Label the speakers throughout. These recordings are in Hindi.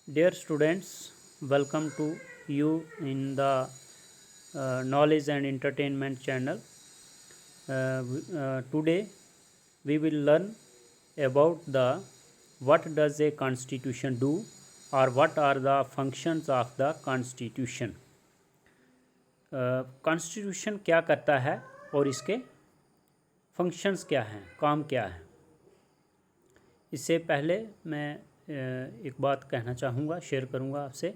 Speaker 1: Dear students, welcome to you in the Knowledge and Entertainment channel. Today we will learn about the what does a constitution do or what are the functions of the constitution. Constitution क्या करता है और इसके फंक्शंस क्या हैं, काम क्या है। इससे पहले मैं एक बात कहना चाहूँगा, शेयर करूँगा आपसे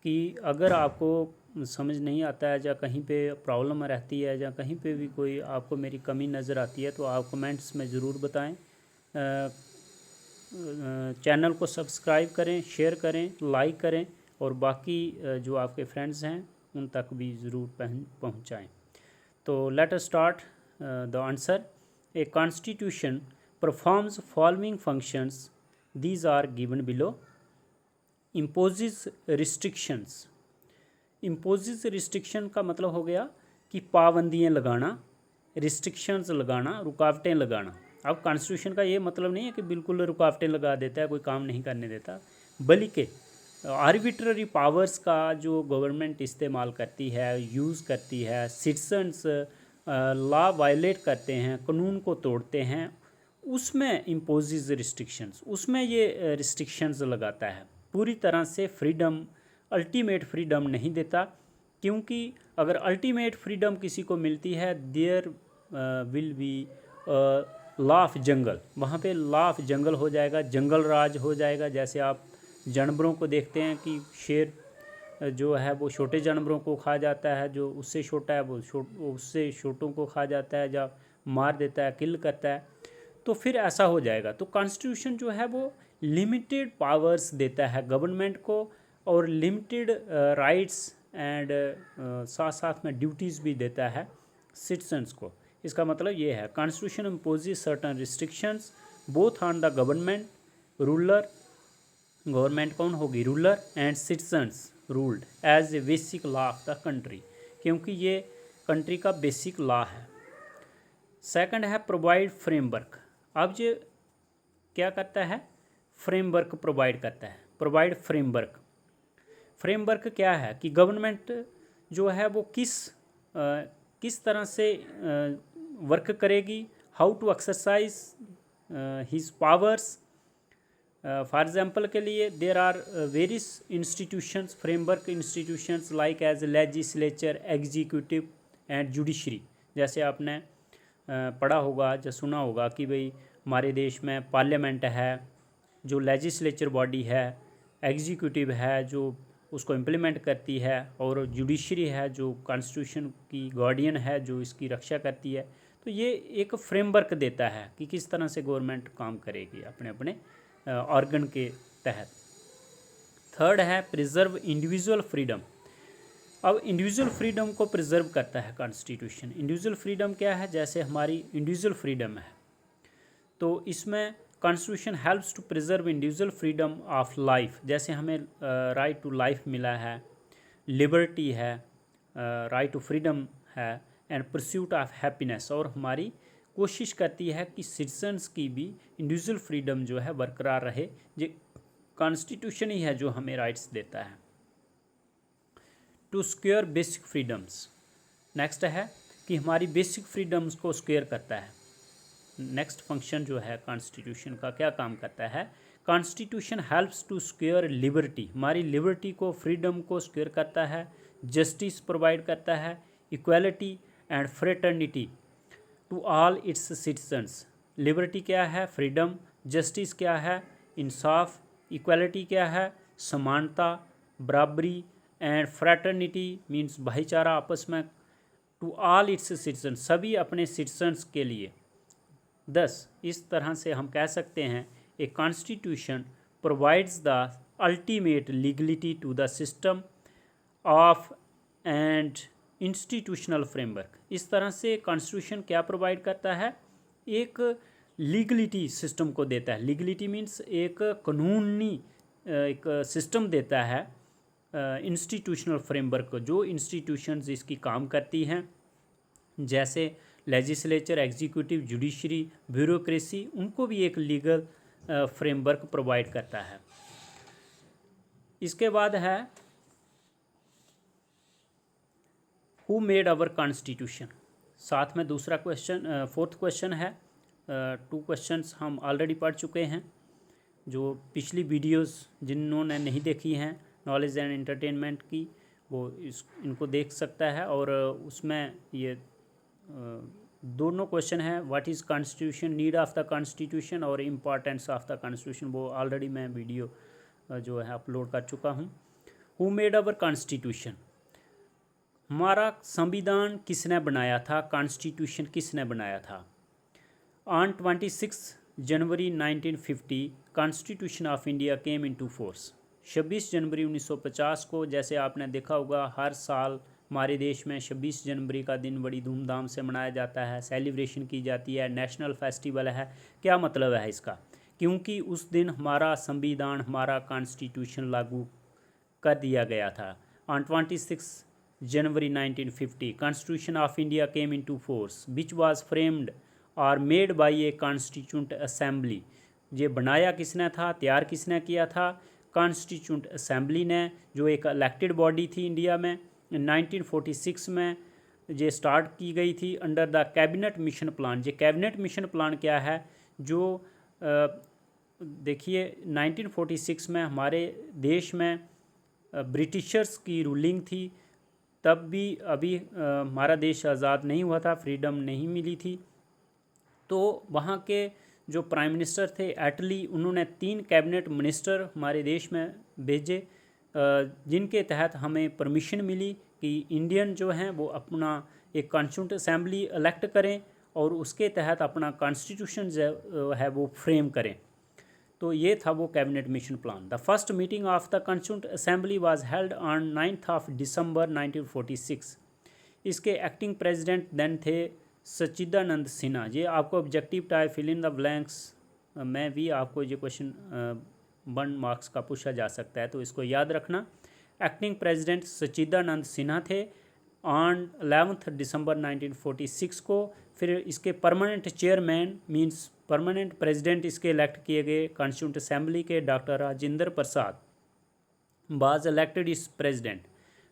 Speaker 1: कि अगर आपको समझ नहीं आता है या कहीं पे प्रॉब्लम रहती है या कहीं पे भी कोई आपको मेरी कमी नज़र आती है तो आप कमेंट्स में ज़रूर बताएं। चैनल को सब्सक्राइब करें, शेयर करें, लाइक करें और बाकी जो आपके फ्रेंड्स हैं उन तक भी ज़रूर पहुँचाएँ। तो let us start the answer. A constitution performs following functions. These are given below. Imposes restrictions. Imposes restriction का मतलब हो गया कि पाबंदियाँ लगाना, restrictions लगाना, रुकावटें लगाना। अब कॉन्स्टिट्यूशन का ये मतलब नहीं है कि बिल्कुल रुकावटें लगा देता है, कोई काम नहीं करने देता, बल्कि आर्बिट्ररी पावर्स का जो गवर्नमेंट इस्तेमाल करती है, यूज़ करती है, सिटीजन्स लॉ वायलेट करते हैं, कानून को तोड़ते हैं, उसमें इम्पोजेज रिस्ट्रिक्शंस, उसमें ये रिस्ट्रिक्शंस लगाता है। पूरी तरह से फ्रीडम, अल्टीमेट फ्रीडम नहीं देता, क्योंकि अगर अल्टीमेट फ्रीडम किसी को मिलती है there will be law of jungle, वहाँ पे लॉ ऑफ जंगल हो जाएगा, जंगल राज हो जाएगा। जैसे आप जानवरों को देखते हैं कि शेर जो है वो छोटे जानवरों को खा जाता है, जो उससे छोटा है वो उससे छोटों को खा जाता है या मार देता है, किल करता है, तो फिर ऐसा हो जाएगा। तो कॉन्स्टिट्यूशन जो है वो लिमिटेड पावर्स देता है गवर्नमेंट को और लिमिटेड राइट्स एंड साथ साथ में ड्यूटीज़ भी देता है सिटीजन्स को। इसका मतलब ये है constitution imposes certain restrictions both on the government, ruler, government कौन होगी, ruler, and citizens ruled as a basic law of the country, क्योंकि ये कंट्री का बेसिक लॉ है। सेकंड है प्रोवाइड फ्रेमवर्क। अब ये क्या करता है, फ्रेमवर्क प्रोवाइड करता है। प्रोवाइड फ्रेमवर्क, फ्रेमवर्क क्या है कि गवर्नमेंट जो है वो किस तरह से वर्क करेगी, how to exercise his powers. For example के लिए there are various institutions, framework institutions like as legislature, executive and judiciary. जैसे आपने पढ़ा होगा या सुना होगा कि भाई हमारे देश में पार्लियामेंट है जो लेजिस्लेचर बॉडी है, एग्जीक्यूटिव है जो उसको इम्प्लीमेंट करती है, और जुडिशरी है जो कॉन्स्टिट्यूशन की गार्डियन है जो इसकी रक्षा करती है। तो ये एक फ्रेमवर्क देता है कि किस तरह से गवर्नमेंट काम करेगी अपने अपने ऑर्गन के तहत। थर्ड है प्रिजर्व इंडिविजुअल फ्रीडम। अब इंडिविजुअल फ्रीडम को प्रिजर्व करता है कॉन्स्टिट्यूशन। इंडिविजुअल फ्रीडम क्या है, जैसे हमारी इंडिविजुअल फ्रीडम है, तो इसमें constitution helps to preserve individual freedom of life. जैसे हमें राइट टू लाइफ मिला है, लिबर्टी है, राइट टू फ्रीडम है, एंड परस्यूट ऑफ हैप्पीनेस, और हमारी कोशिश करती है कि सिटीजन्स की भी इंडिविजुअल फ्रीडम जो है बरकरार रहे। ये कॉन्स्टिट्यूशन ही है जो हमें राइट्स देता है। To secure basic freedoms, next है कि हमारी बेसिक फ्रीडम्स को स्क्योर करता है। नेक्स्ट फंक्शन जो है कॉन्स्टिट्यूशन का, क्या काम करता है, constitution helps to secure liberty, हमारी लिबर्टी को, फ्रीडम को स्क्योर करता है, जस्टिस प्रोवाइड करता है, equality and fraternity to all its citizens. Liberty क्या है, फ्रीडम, जस्टिस क्या है, इंसाफ, इक्वालिटी क्या है, समानता, बराबरी, एंड फ्रेटर्निटी मीन्स भाईचारा आपस में, टू ऑल इट्स सिटीजन, सभी अपने सिटीजन्स के लिए। दस इस तरह से हम कह सकते हैं a constitution provides the ultimate legality to the system of and institutional framework. इस तरह से कॉन्स्टिट्यूशन क्या प्रोवाइड करता है, एक लीगलिटी सिस्टम को देता है। लीगलिटी मीन्स एक कानूनी एक सिस्टम देता है इंस्टीट्यूशनल फ्रेमवर्क को, जो इंस्टीट्यूशंस इसकी काम करती हैं, जैसे लेजिस्लेचर, एग्जीक्यूटिव, जुडिशरी, ब्यूरोक्रेसी, उनको भी एक लीगल फ्रेमवर्क प्रोवाइड करता है। इसके बाद है हु मेड अवर कॉन्स्टिट्यूशन। साथ में दूसरा क्वेश्चन, फोर्थ क्वेश्चन है। 2 क्वेश्चंस हम ऑलरेडी पढ़ चुके हैं। जो पिछली वीडियोस जिन्होंने नहीं देखी हैं नॉलेज एंड एंटरटेनमेंट की, वो इनको देख सकता है। और उसमें ये दोनों क्वेश्चन है, what is constitution, need of the constitution और इम्पॉर्टेंस ऑफ द कॉन्स्टिट्यूशन, वो ऑलरेडी मैं वीडियो जो है अपलोड कर चुका हूँ। हु मेड अवर कॉन्स्टिट्यूशन, हमारा संविधान किसने बनाया था, कॉन्स्टिट्यूशन किसने बनाया था। On 26 January 1950 constitution of India came into force. 26 January 1950 को, जैसे आपने देखा होगा हर साल हमारे देश में 26 जनवरी का दिन बड़ी धूमधाम से मनाया जाता है, सेलिब्रेशन की जाती है, नेशनल फेस्टिवल है। क्या मतलब है इसका, क्योंकि उस दिन हमारा संविधान, हमारा कॉन्स्टिट्यूशन लागू कर दिया गया था। On 26 January 1950 constitution of India came into force which was framed और made by a constituent assembly. ये बनाया किसने था, तैयार किसने किया था, कॉन्स्टिट्यूंट असेंबली ने, जो एक इलेक्टेड बॉडी थी इंडिया में। 1946 में ये स्टार्ट की गई थी under the cabinet mission plan. ये कैबिनेट मिशन प्लान क्या है, जो देखिए 1946 में हमारे देश में ब्रिटिशर्स की रूलिंग थी। तब भी अभी हमारा देश आज़ाद नहीं हुआ था, फ्रीडम नहीं मिली थी। तो वहाँ के जो प्राइम मिनिस्टर थे एटली, उन्होंने 3 कैबिनेट मिनिस्टर हमारे देश में भेजे, जिनके तहत हमें परमिशन मिली कि इंडियन जो हैं वो अपना एक कॉन्स्टिट्यूंट असेंबली इलेक्ट करें और उसके तहत अपना कॉन्स्टिट्यूशन जो है वो फ्रेम करें। तो ये था वो cabinet mission plan. The first meeting of the constituent assembly was held on 9 दिसंबर 1946। इसके एक्टिंग प्रेसिडेंट देन थे सच्चिदानंद सिन्हा। ये आपको objective type fill in the blanks में भी आपको ये क्वेश्चन 1 मार्क्स का पूछा जा सकता है, तो इसको याद रखना। एक्टिंग प्रेसिडेंट सच्चिदानंद सिन्हा थे ऑन 11 दिसंबर 1946 को। फिर इसके permanent chairman means permanent president इसके इलेक्ट किए गए कॉन्स्टिट्यूंट असेंबली के doctor Rajendra Prasad was elected as president.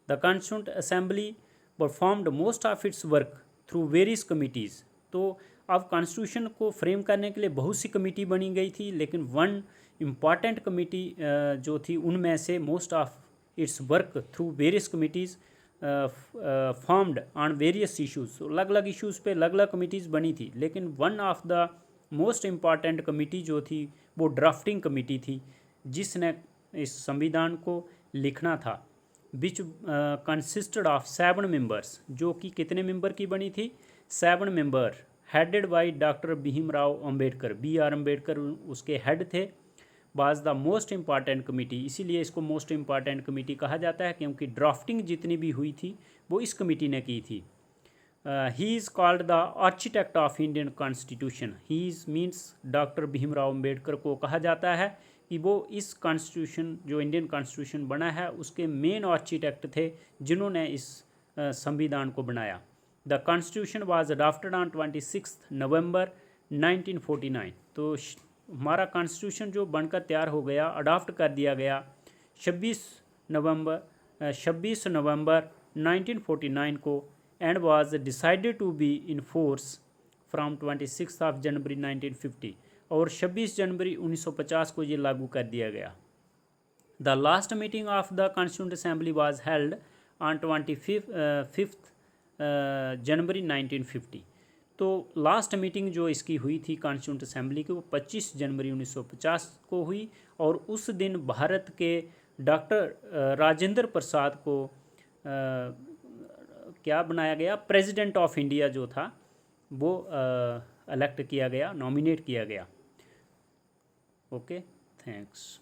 Speaker 1: The constituent assembly performed most of its work through various committees. तो अब कॉन्स्टिट्यूशन को फ्रेम करने के लिए बहुत सी कमेटी बनी गई थी, लेकिन 1 इम्पॉर्टेंट कमेटी जो थी उनमें से most of its work through various committees formed on various issues. अलग अलग इशूज़ पे अलग अलग कमिटीज़ बनी थी, लेकिन 1 of the most important committee जो थी वो ड्राफ्टिंग कमेटी थी, जिसने इस संविधान को लिखना था। विच कंसिस्टेड ऑफ 7 मेंबर्स, जो कि कितने मेंबर की बनी थी, 7 member, headed by doctor Bhimrao Ambedkar. BR Ambedkar उसके हेड थे। Was the most important committee, इसीलिए इसको मोस्ट इम्पॉर्टेंट कमेटी कहा जाता है, क्योंकि ड्राफ्टिंग जितनी भी हुई थी वो इस कमेटी ने की थी। He is called the architect of Indian constitution. He is means doctor Bhimrao Ambedkar को कहा जाता है कि वो इस कॉन्स्टिट्यूशन, जो इंडियन कॉन्स्टिट्यूशन बना है, उसके मेन आर्किटेक्ट थे जिन्होंने इस संविधान को बनाया। The constitution was adopted on 26 नवंबर 1949। तो हमारा कॉन्स्टिट्यूशन जो बनकर तैयार हो गया, अडॉप्ट कर दिया गया 26 नवंबर 1949 को, and was decided to be in force from 26 of January 1950। और 26 जनवरी 1950 को ये लागू कर दिया गया। The last meeting of the constituent assembly was held on 25 जनवरी 1950। तो लास्ट मीटिंग जो इसकी हुई थी कॉन्स्टिट्यूंट असेंबली की, वो 25 जनवरी 1950 को हुई। और उस दिन भारत के डॉक्टर राजेंद्र प्रसाद को क्या बनाया गया, प्रेसिडेंट ऑफ इंडिया जो था वो इलेक्ट किया गया, नॉमिनेट किया गया। Okay, thanks.